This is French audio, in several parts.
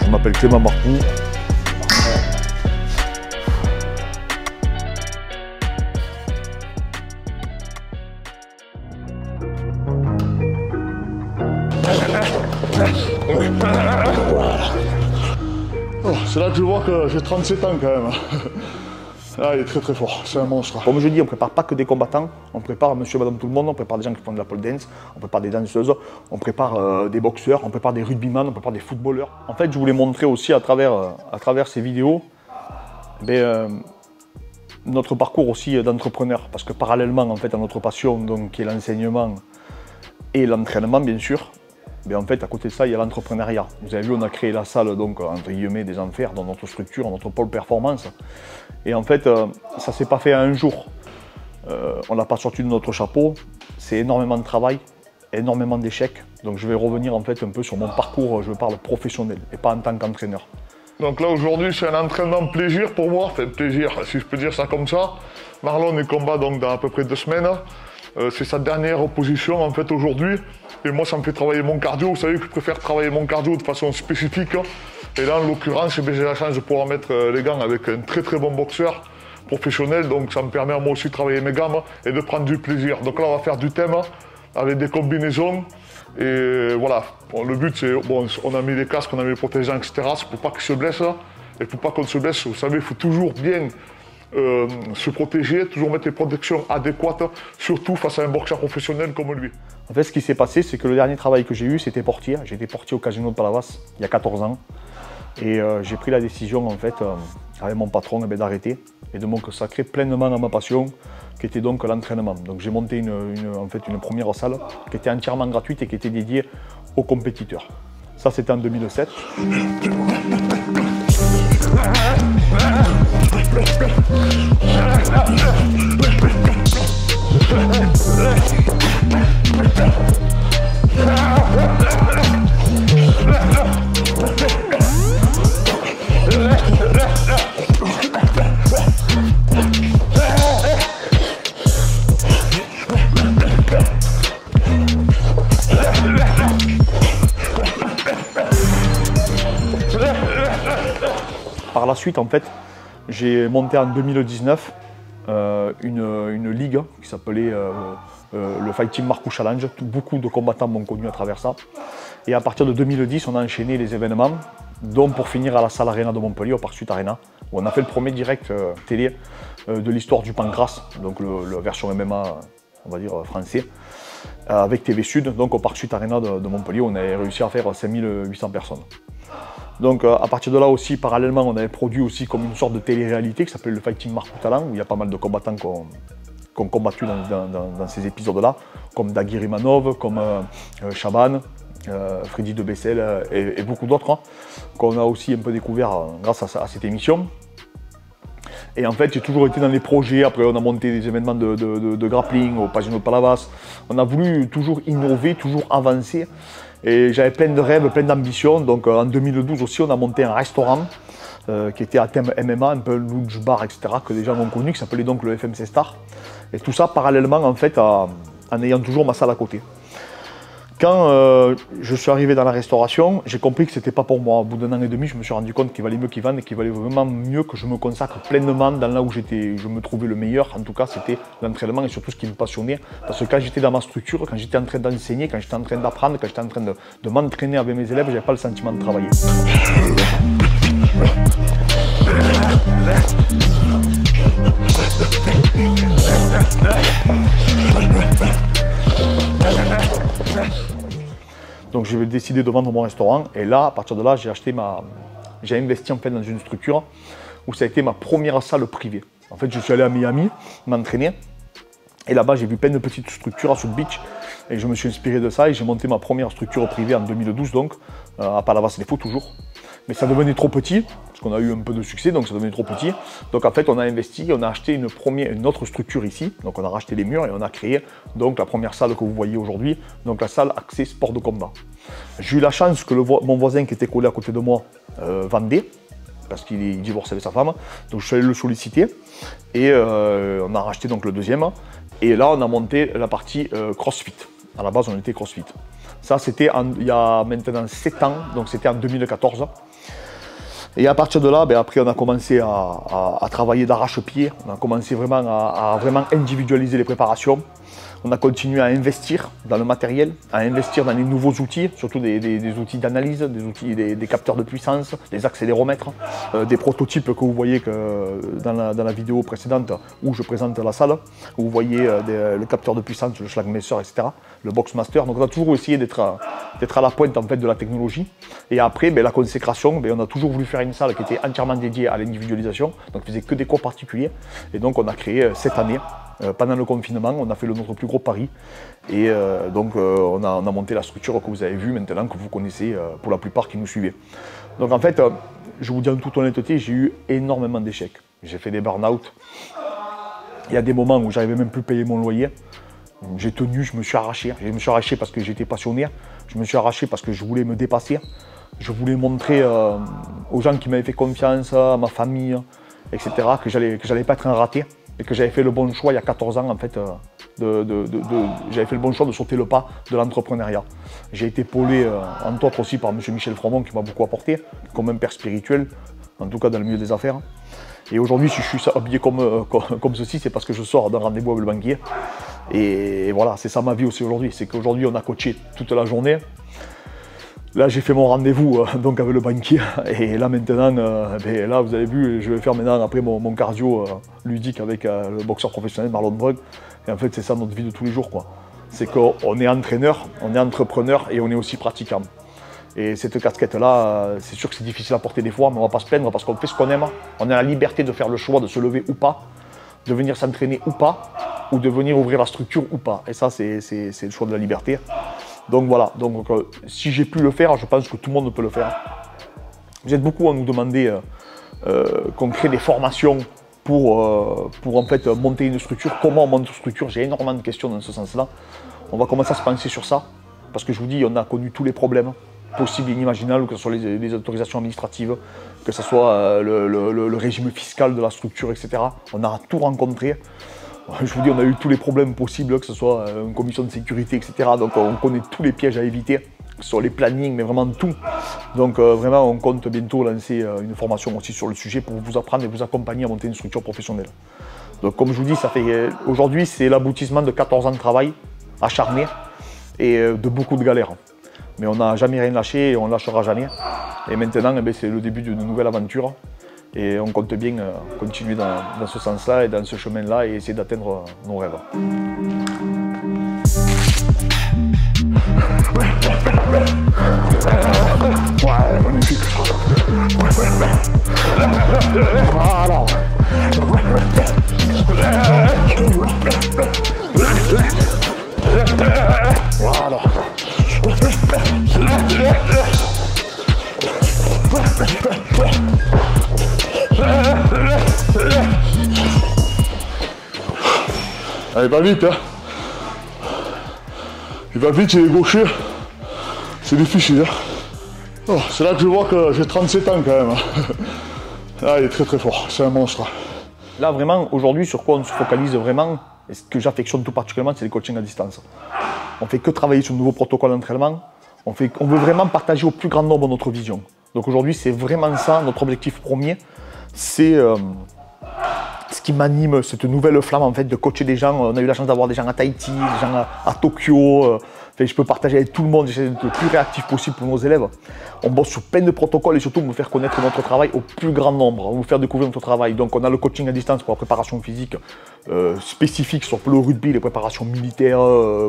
Je m'appelle Clément Marcoux. Oh, c'est là que je vois que j'ai 37 ans quand même. Ah, il est très très fort, c'est un monstre. Comme je dis, on ne prépare pas que des combattants, on prépare monsieur et madame tout le monde, on prépare des gens qui font de la pole dance, on prépare des danseuses, on prépare des boxeurs, on prépare des rugbyman, on prépare des footballeurs. En fait, je voulais montrer aussi à travers ces vidéos notre parcours aussi d'entrepreneur. Parce que parallèlement en fait, à notre passion, donc, qui est l'enseignement et l'entraînement bien sûr, mais en fait, à côté de ça, il y a l'entrepreneuriat. Vous avez vu, on a créé la salle, donc, entre guillemets, des enfers dans notre structure, notre pôle performance. Et en fait, ça ne s'est pas fait en un jour. On ne l'a pas sorti de notre chapeau. C'est énormément de travail, énormément d'échecs. Donc, je vais revenir en fait un peu sur mon parcours, je parle professionnel et pas en tant qu'entraîneur. Donc là, aujourd'hui, c'est un entraînement plaisir pour moi. Enfin, plaisir, si je peux dire ça comme ça. Marlon est combat donc dans à peu près 2 semaines. C'est sa dernière opposition en fait aujourd'hui. Et moi, ça me fait travailler mon cardio. Vous savez que je préfère travailler mon cardio de façon spécifique. Et là, en l'occurrence, j'ai la chance de pouvoir mettre les gants avec un très très bon boxeur professionnel. Donc ça me permet à moi aussi de travailler mes gammes et de prendre du plaisir. Donc là, on va faire du thème avec des combinaisons. Et voilà, bon, le but c'est, bon, on a mis les casques, on a mis les protègents, etc. C'est pour pas qu'ils se blessent. Et pour pas qu'on se blesse, vous savez, il faut toujours bien se protéger, toujours mettre les protections adéquates, surtout face à un boxeur professionnel comme lui. En fait, ce qui s'est passé, c'est que le dernier travail que j'ai eu, c'était portier. J'ai été portier au Casino de Palavas il y a 14 ans. Et j'ai pris la décision, en fait, avec mon patron, d'arrêter et de me consacrer pleinement à ma passion, qui était donc l'entraînement. Donc j'ai monté une première salle qui était entièrement gratuite et qui était dédiée aux compétiteurs. Ça, c'était en 2007. Par la suite, en fait, j'ai monté en 2019 une ligue qui s'appelait le Fighting Marcoux Challenge. Beaucoup de combattants m'ont connu à travers ça. Et à partir de 2010, on a enchaîné les événements, dont pour finir à la salle Arena de Montpellier, au Parc Suite Arena, où on a fait le premier direct télé de l'histoire du pancras, donc la version MMA, on va dire français, avec TV Sud, donc au Parc Suite Arena de Montpellier, on a réussi à faire 5800 personnes. Donc à partir de là aussi, parallèlement, on avait produit aussi comme une sorte de télé-réalité qui s'appelle le Fighting Marcoux Talent, où il y a pas mal de combattants qui ont combattu dans ces épisodes-là, comme Dagui Rimanov, comme Chaban, Freddy de Bessel et beaucoup d'autres, hein, qu'on a aussi un peu découvert grâce à cette émission. Et en fait, j'ai toujours été dans les projets. Après, on a monté des événements de grappling au Casino de Palavas. On a voulu toujours innover, toujours avancer. Et j'avais plein de rêves, plein d'ambitions. Donc en 2012 aussi, on a monté un restaurant qui était à thème MMA, un peu lounge bar, etc., que les gens ont connu, qui s'appelait donc le FMC Star. Et tout ça parallèlement, en fait, en ayant toujours ma salle à côté. Quand je suis arrivé dans la restauration, j'ai compris que ce n'était pas pour moi. Au bout d'1 an et demi, je me suis rendu compte qu'il valait mieux qu'ils vendent et qu'il valait vraiment mieux que je me consacre pleinement dans là où je me trouvais le meilleur. En tout cas, c'était l'entraînement et surtout ce qui me passionnait. Parce que quand j'étais dans ma structure, quand j'étais en train d'enseigner, quand j'étais en train d'apprendre, quand j'étais en train de m'entraîner avec mes élèves, je n'avais pas le sentiment de travailler. Donc j'ai décidé de vendre mon restaurant et là, à partir de là, j'ai investi en fait dans une structure où ça a été ma première salle privée. En fait, je suis allé à Miami m'entraîner et là-bas, j'ai vu plein de petites structures à South Beach et je me suis inspiré de ça et j'ai monté ma première structure privée en 2012, donc à Palavas-les-Faux toujours. Mais ça devenait trop petit, parce qu'on a eu un peu de succès, donc ça devenait trop petit. Donc en fait, on a investi, on a acheté une autre structure ici. Donc on a racheté les murs et on a créé donc la première salle que vous voyez aujourd'hui, donc la salle axée sport de combat. J'ai eu la chance que mon voisin qui était collé à côté de moi vendait, parce qu'il divorçait avec sa femme. Donc je suis allé le solliciter et on a racheté donc le deuxième. Et là, on a monté la partie CrossFit. À la base, on était CrossFit. Ça, c'était il y a maintenant 7 ans, donc c'était en 2014. Et à partir de là, après, on a commencé à travailler d'arrache-pied. On a commencé vraiment à vraiment individualiser les préparations. On a continué à investir dans le matériel, à investir dans les nouveaux outils, surtout des outils d'analyse, des capteurs de puissance, des accéléromètres, des prototypes que vous voyez dans la vidéo précédente où je présente la salle, où vous voyez le capteur de puissance, le Schlagmesser, etc., le Boxmaster. Donc on a toujours essayé d'être à la pointe en fait, de la technologie. Et après, la consécration, on a toujours voulu faire une salle qui était entièrement dédiée à l'individualisation, donc on faisait que des cours particuliers. Et donc on a créé cette année, pendant le confinement, on a fait notre plus gros pari et donc on a monté la structure que vous avez vue maintenant, que vous connaissez pour la plupart qui nous suivaient. Donc en fait, je vous dis en toute honnêteté, j'ai eu énormément d'échecs. J'ai fait des burn-out. Il y a des moments où j'arrivais même plus à payer mon loyer. J'ai tenu, je me suis arraché. Je me suis arraché parce que j'étais passionné. Je me suis arraché parce que je voulais me dépasser. Je voulais montrer aux gens qui m'avaient fait confiance, à ma famille, etc., que j'allais pas être un raté. Et que j'avais fait le bon choix il y a 14 ans en fait, j'avais fait le bon choix de sauter le pas de l'entrepreneuriat. J'ai été épaulé entre autres aussi par M. Michel Fromont qui m'a beaucoup apporté, comme un père spirituel, en tout cas dans le milieu des affaires. Et aujourd'hui, si je suis habillé comme ceci, c'est parce que je sors d'un rendez-vous avec le banquier. Et voilà, c'est ça ma vie aussi aujourd'hui, c'est qu'aujourd'hui on a coaché toute la journée. Là, j'ai fait mon rendez-vous donc avec le banquier et là maintenant, là vous avez vu, je vais faire maintenant après mon cardio ludique avec le boxeur professionnel Marlon Brugge. Et en fait, c'est ça notre vie de tous les jours, quoi. C'est qu'on est entraîneur, on est entrepreneur et on est aussi pratiquant. Et cette casquette-là, c'est sûr que c'est difficile à porter des fois, mais on ne va pas se plaindre parce qu'on fait ce qu'on aime. On a la liberté de faire le choix de se lever ou pas, de venir s'entraîner ou pas, ou de venir ouvrir la structure ou pas. Et ça, c'est le choix de la liberté. Donc voilà, donc, si j'ai pu le faire, je pense que tout le monde peut le faire. Vous êtes beaucoup à nous demander qu'on crée des formations pour en fait monter une structure. Comment on monte une structure? J'ai énormément de questions dans ce sens-là. On va commencer à se pencher sur ça, parce que je vous dis, on a connu tous les problèmes possibles et inimaginables, que ce soit les autorisations administratives, que ce soit le régime fiscal de la structure, etc. On a tout rencontré. Je vous dis, on a eu tous les problèmes possibles, que ce soit une commission de sécurité, etc. Donc on connaît tous les pièges à éviter, que ce soit les plannings, mais vraiment tout. Donc vraiment, on compte bientôt lancer une formation aussi sur le sujet pour vous apprendre et vous accompagner à monter une structure professionnelle. Donc comme je vous dis, aujourd'hui, c'est l'aboutissement de 14 ans de travail acharné et de beaucoup de galères. Mais on n'a jamais rien lâché et on ne lâchera jamais. Et maintenant, c'est le début d'une nouvelle aventure. Et on compte bien continuer dans ce sens-là et dans ce chemin-là et essayer d'atteindre nos rêves. Ouais, magnifique. Voilà. Voilà. Allez, va vite, hein. Il va vite, il est gaucher. C'est difficile, hein. Oh, c'est là que je vois que j'ai 37 ans quand même. Ah, il est très très fort, c'est un monstre. Là vraiment, aujourd'hui, sur quoi on se focalise vraiment, et ce que j'affectionne tout particulièrement, c'est les coachings à distance. On ne fait que travailler sur de nouveaux protocoles d'entraînement. On veut vraiment partager au plus grand nombre notre vision. Donc aujourd'hui, c'est vraiment ça, notre objectif premier. C'est ce qui m'anime, cette nouvelle flamme en fait de coacher des gens. On a eu la chance d'avoir des gens à Tahiti, des gens à Tokyo. Je peux partager avec tout le monde, j'essaie d'être le plus réactif possible pour nos élèves. On bosse sur plein de protocoles et surtout vous faire connaître notre travail au plus grand nombre, vous faire découvrir notre travail. Donc on a le coaching à distance pour la préparation physique spécifique sur le rugby, les préparations militaires,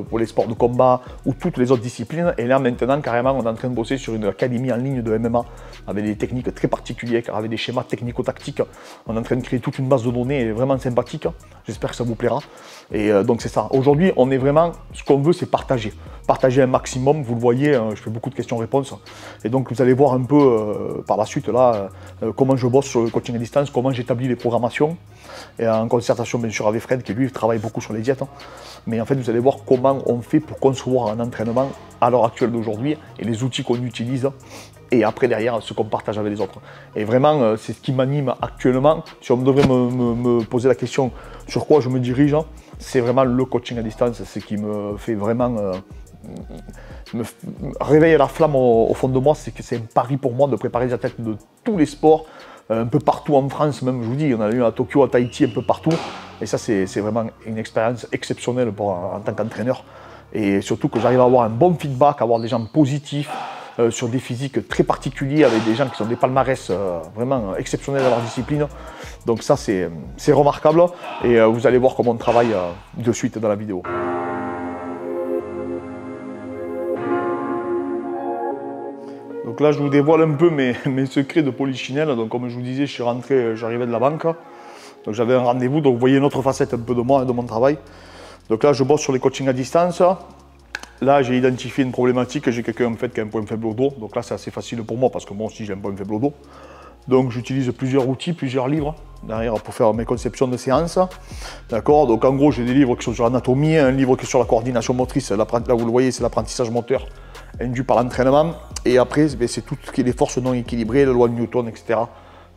pour les sports de combat ou toutes les autres disciplines. Et là maintenant carrément on est en train de bosser sur une académie en ligne de MMA avec des techniques très particulières, avec des schémas technico-tactiques. On est en train de créer toute une base de données vraiment sympathique. J'espère que ça vous plaira. Et donc c'est ça. Aujourd'hui on est vraiment, ce qu'on veut c'est partager. Partager un maximum, vous le voyez, je fais beaucoup de questions-réponses. Et donc vous allez voir un peu par la suite là comment je bosse sur le coaching à distance, comment j'établis les programmations. Et en concertation bien sûr avec Fred qui lui travaille beaucoup sur les diètes. Mais en fait vous allez voir comment on fait pour concevoir un entraînement à l'heure actuelle d'aujourd'hui et les outils qu'on utilise. Et après derrière ce qu'on partage avec les autres. Et vraiment c'est ce qui m'anime actuellement. Si on devrait me poser la question sur quoi je me dirige, c'est vraiment le coaching à distance, c'est ce qui me fait vraiment réveille la flamme au fond de moi, c'est que c'est un pari pour moi de préparer les athlètes de tous les sports, un peu partout en France, même je vous dis, on a eu à Tokyo, à Tahiti, un peu partout. Et ça, c'est vraiment une expérience exceptionnelle en tant qu'entraîneur. Et surtout que j'arrive à avoir un bon feedback, à avoir des gens positifs, sur des physiques très particuliers, avec des gens qui sont des palmarès vraiment exceptionnels dans leur discipline. Donc ça, c'est remarquable. Et vous allez voir comment on travaille de suite dans la vidéo. Donc là, je vous dévoile un peu mes secrets de polichinelle. Donc comme je vous disais, je suis rentré, j'arrivais de la banque. Donc j'avais un rendez-vous, donc vous voyez une autre facette un peu de moi et de mon travail. Donc là, je bosse sur les coachings à distance. Là, j'ai identifié une problématique, j'ai quelqu'un en fait qui a un point faible au dos. Donc là, c'est assez facile pour moi parce que moi aussi j'ai un point faible au dos. Donc j'utilise plusieurs outils, plusieurs livres derrière pour faire mes conceptions de séances. D'accord. Donc en gros, j'ai des livres qui sont sur l'anatomie, un livre qui est sur la coordination motrice. Là, vous le voyez, c'est l'apprentissage moteur induit par l'entraînement. Et après, c'est tout ce qui est les forces non équilibrées, la loi de Newton, etc.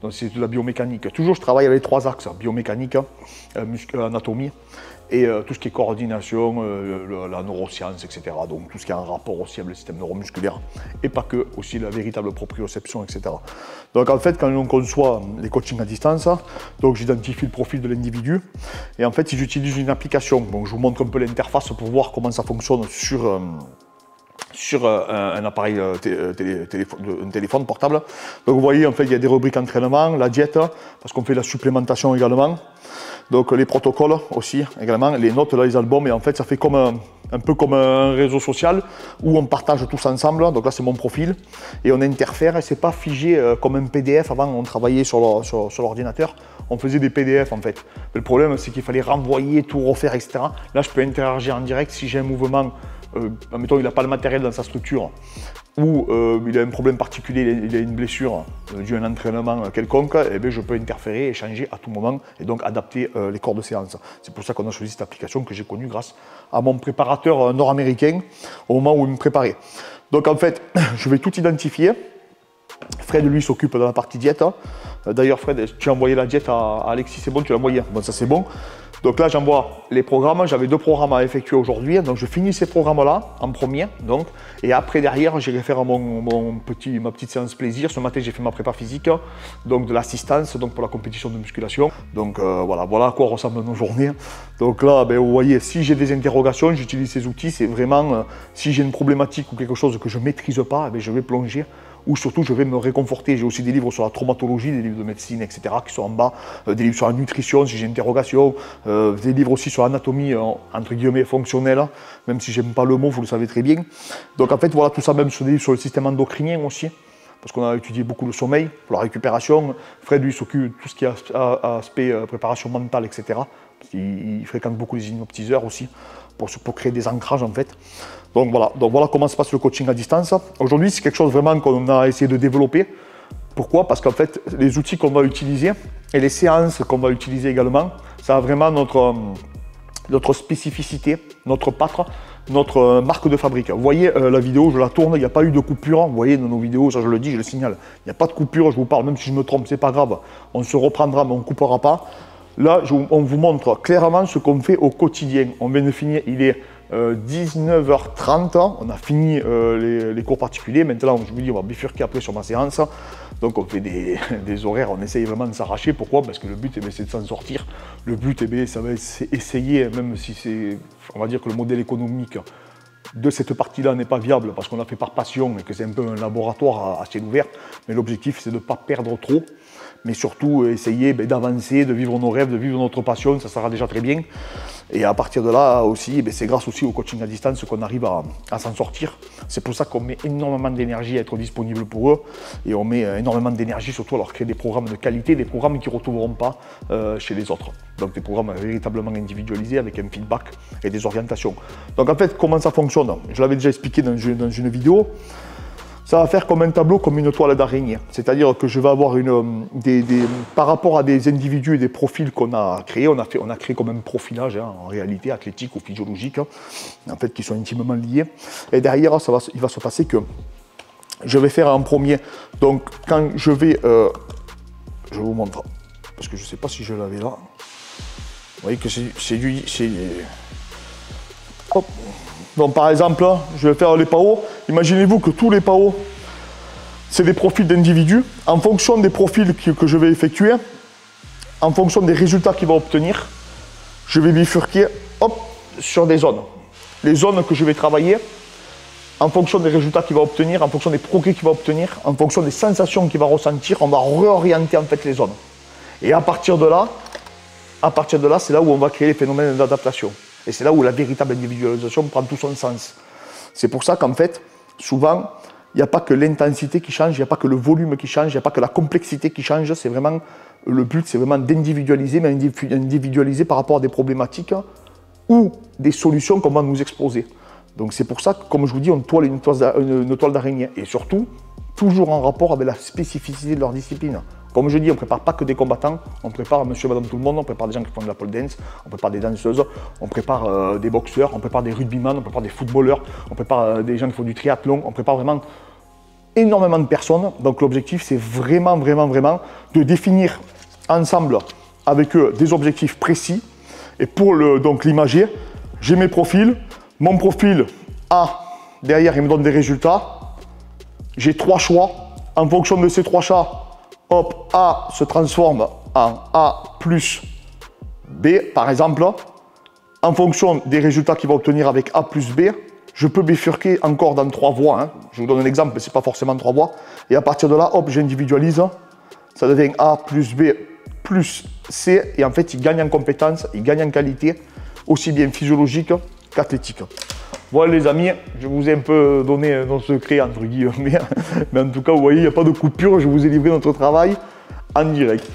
Donc c'est de la biomécanique. Toujours, je travaille avec les trois axes, biomécanique, anatomie, et tout ce qui est coordination, la neuroscience, etc. Donc tout ce qui est en rapport aussi avec le système neuromusculaire, et pas que, aussi la véritable proprioception, etc. Donc en fait, quand on conçoit les coachings à distance, donc j'identifie le profil de l'individu, et en fait, j'utilise une application. Donc je vous montre un peu l'interface pour voir comment ça fonctionne sur un appareil un téléphone portable. Donc vous voyez, en fait, il y a des rubriques entraînement, la diète, parce qu'on fait la supplémentation également. Donc les protocoles aussi, également, les notes, là, les albums, et en fait, ça fait comme un peu comme un réseau social où on partage tous ensemble. Donc là, c'est mon profil, et on interfère, et c'est pas figé comme un PDF. Avant, on travaillait sur l'ordinateur, on faisait des PDF en fait. Mais le problème, c'est qu'il fallait renvoyer, tout refaire, etc. Là, je peux interagir en direct si j'ai un mouvement. Admettons, il n'a pas le matériel dans sa structure, ou il a un problème particulier, il a une blessure due à un entraînement quelconque, et bien je peux interférer et changer à tout moment, et donc adapter les corps de séance. C'est pour ça qu'on a choisi cette application que j'ai connue grâce à mon préparateur nord-américain au moment où il me préparait. Donc en fait, je vais tout identifier. Fred, lui, s'occupe de la partie diète. D'ailleurs, Fred, tu as envoyé la diète à Alexis, c'est bon, tu l'as envoyé. Bon, ça c'est bon. Donc là, j'envoie les programmes. J'avais 2 programmes à effectuer aujourd'hui. Donc je finis ces programmes-là en premier. Donc, et après, derrière, j'irai faire ma petite séance plaisir. Ce matin, j'ai fait ma prépa physique, donc de l'assistance, donc pour la compétition de musculation. Donc voilà à quoi ressemblent nos journées. Donc là, ben, vous voyez, si j'ai des interrogations, j'utilise ces outils. C'est vraiment, si j'ai une problématique ou quelque chose que je ne maîtrise pas, ben, je vais plonger. Ou surtout, je vais me réconforter. J'ai aussi des livres sur la traumatologie, des livres de médecine, etc., qui sont en bas, des livres sur la nutrition, si j'ai une interrogation, des livres aussi sur l'anatomie, entre guillemets, fonctionnelle, même si j'aime pas le mot, vous le savez très bien. Donc en fait, voilà, tout ça, même sur des livres sur le système endocrinien aussi, parce qu'on a étudié beaucoup le sommeil, pour la récupération. Fred, lui, s'occupe de tout ce qui est aspect préparation mentale, etc., parce qu'il fréquente beaucoup les hypnotiseurs aussi, pour créer des ancrages, en fait. Donc voilà comment se passe le coaching à distance. Aujourd'hui, c'est quelque chose vraiment qu'on a essayé de développer. Pourquoi? Parce qu'en fait, les outils qu'on va utiliser et les séances qu'on va utiliser également, ça a vraiment notre spécificité, notre patte, notre marque de fabrique. Vous voyez la vidéo, je la tourne, il n'y a pas eu de coupure. Vous voyez dans nos vidéos, ça je le dis, je le signale. Il n'y a pas de coupure, je vous parle, même si je me trompe, c'est pas grave. On se reprendra, mais on ne coupera pas. Là, on vous montre clairement ce qu'on fait au quotidien. On vient de finir, il est 19h30, on a fini les cours particuliers. Maintenant, je vous dis, on va bifurquer après sur ma séance. Donc on fait des horaires, on essaye vraiment de s'arracher. Pourquoi? Parce que le but, c'est de s'en sortir. Le but, ça va essayer, même si c'est, on va dire que le modèle économique de cette partie-là n'est pas viable parce qu'on l'a fait par passion et que c'est un peu un laboratoire à ciel ouvert. Mais l'objectif, c'est de ne pas perdre trop, mais surtout essayer d'avancer, de vivre nos rêves, de vivre notre passion, ça sera déjà très bien. Et à partir de là aussi, c'est grâce aussi au coaching à distance qu'on arrive à s'en sortir. C'est pour ça qu'on met énormément d'énergie à être disponible pour eux, et on met énormément d'énergie surtout à leur créer des programmes de qualité, des programmes qu'ils ne retrouveront pas chez les autres. Donc des programmes véritablement individualisés avec un feedback et des orientations. Donc en fait, comment ça fonctionne? Je l'avais déjà expliqué dans une vidéo. Ça va faire comme un tableau, comme une toile d'araignée. C'est-à-dire que je vais avoir par rapport à des individus et des profils qu'on a créés, on a créé comme un profilage en réalité athlétique ou physiologique, en fait, qui sont intimement liés. Et derrière, il va se passer que je vais faire en premier. Donc quand je vais, je vous montre, parce que je ne sais pas si je l'avais là. Vous voyez que c'est du... Hop. Donc par exemple, je vais faire les PAO. Imaginez-vous que tous les PAO, c'est des profils d'individus. En fonction des profils que je vais effectuer, en fonction des résultats qu'il va obtenir, je vais bifurquer hop, sur des zones. Les zones que je vais travailler, en fonction des résultats qu'il va obtenir, en fonction des progrès qu'il va obtenir, en fonction des sensations qu'il va ressentir, on va réorienter en fait les zones. Et à partir de là, c'est là où on va créer les phénomènes d'adaptation. Et c'est là où la véritable individualisation prend tout son sens. C'est pour ça qu'en fait, souvent, il n'y a pas que l'intensité qui change, il n'y a pas que le volume qui change, il n'y a pas que la complexité qui change. C'est vraiment, le but, c'est vraiment d'individualiser, mais individualiser par rapport à des problématiques ou des solutions qu'on va nous exposer. Donc c'est pour ça que, comme je vous dis, on toile une toile d'araignée. Et surtout, toujours en rapport avec la spécificité de leur discipline. Comme je dis, on ne prépare pas que des combattants, on prépare monsieur et madame tout le monde, on prépare des gens qui font de la pole dance, on prépare des danseuses, on prépare des boxeurs, on prépare des rugbyman, on prépare des footballeurs, on prépare des gens qui font du triathlon, on prépare vraiment énormément de personnes. Donc l'objectif, c'est vraiment de définir ensemble avec eux des objectifs précis. Et pour l'imager, j'ai mes profils. Mon profil A, derrière, il me donne des résultats. J'ai 3 choix. En fonction de ces 3 choix, hop, A se transforme en A plus B, par exemple. En fonction des résultats qu'il va obtenir avec A plus B, je peux bifurquer encore dans 3 voies. Hein. Je vous donne un exemple, mais ce n'est pas forcément 3 voies. Et à partir de là, hop, j'individualise. Ça devient A plus B plus C. Et en fait, il gagne en compétences, il gagne en qualité, aussi bien physiologique qu'athlétique. Voilà les amis, je vous ai un peu donné nos secrets entre guillemets, mais en tout cas, vous voyez, il n'y a pas de coupure, je vous ai livré notre travail en direct.